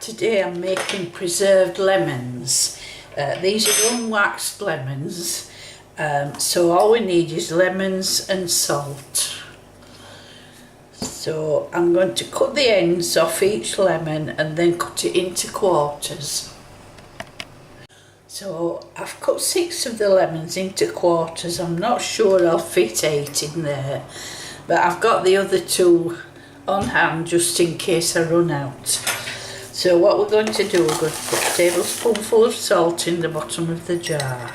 Today I'm making preserved lemons. These are unwaxed lemons, so all we need is lemons and salt. So I'm going to cut the ends off each lemon and then cut it into quarters. So I've cut 6 of the lemons into quarters. I'm not sure I'll fit 8 in there, but I've got the other 2 on hand just in case I run out. So what we're going to do, we're going to put a tablespoonful of salt in the bottom of the jar.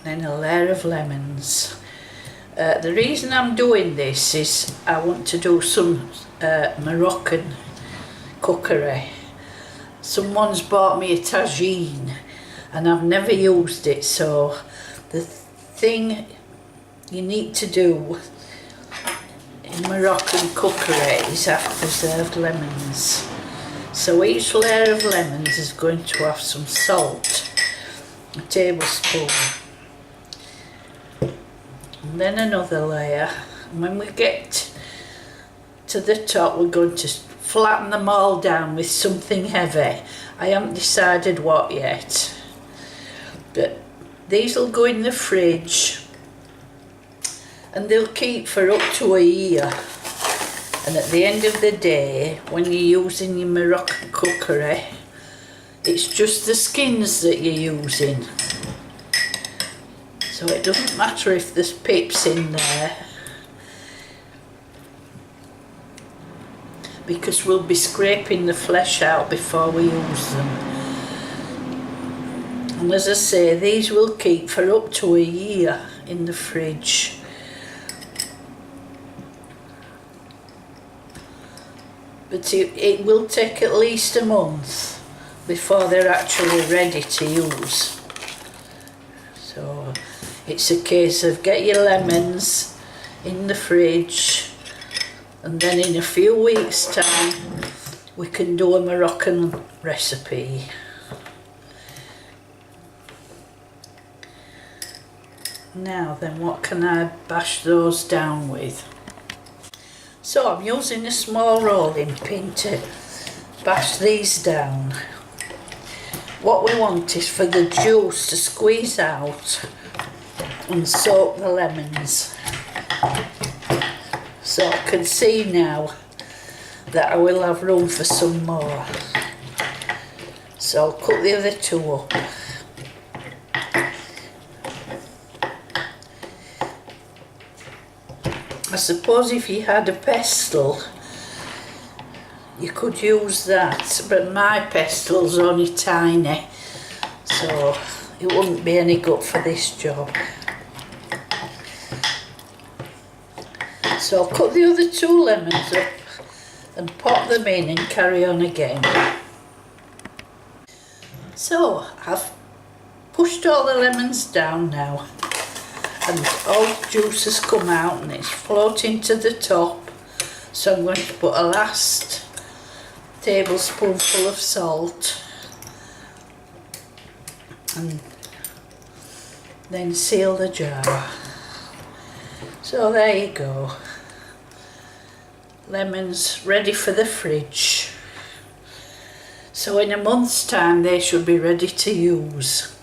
Then a layer of lemons. The reason I'm doing this is I want to do some Moroccan cookery. Someone's bought me a tagine and I've never used it, so the thing you need to do in Moroccan cookery is have preserved lemons. So each layer of lemons is going to have some salt, a tablespoon, and then another layer. And when we get to the top, we're going to flatten them all down with something heavy. I haven't decided what yet, but these will go in the fridge and they'll keep for up to a year. And at the end of the day, when you're using your Moroccan cookery, it's just the skins that you're using. So it doesn't matter if there's pips in there, because we'll be scraping the flesh out before we use them. And as I say, these will keep for up to a year in the fridge. But it will take at least a month before they're actually ready to use. So it's a case of get your lemons in the fridge, and then in a few weeks' time we can do a Moroccan recipe. Now then, what can I bash those down with? So I'm using a small rolling pin to bash these down. What we want is for the juice to squeeze out and soak the lemons. So I can see now that I will have room for some more. So I'll cut the other 2 up. I suppose if you had a pestle, you could use that, but my pestle's only tiny, so it wouldn't be any good for this job. So I'll cut the other 2 lemons up and pop them in and carry on again. So I've pushed all the lemons down now, and all the juice has come out and it's floating to the top. So I'm going to put a last tablespoonful of salt and then seal the jar. So there you go. Lemons ready for the fridge. So in a month's time they should be ready to use.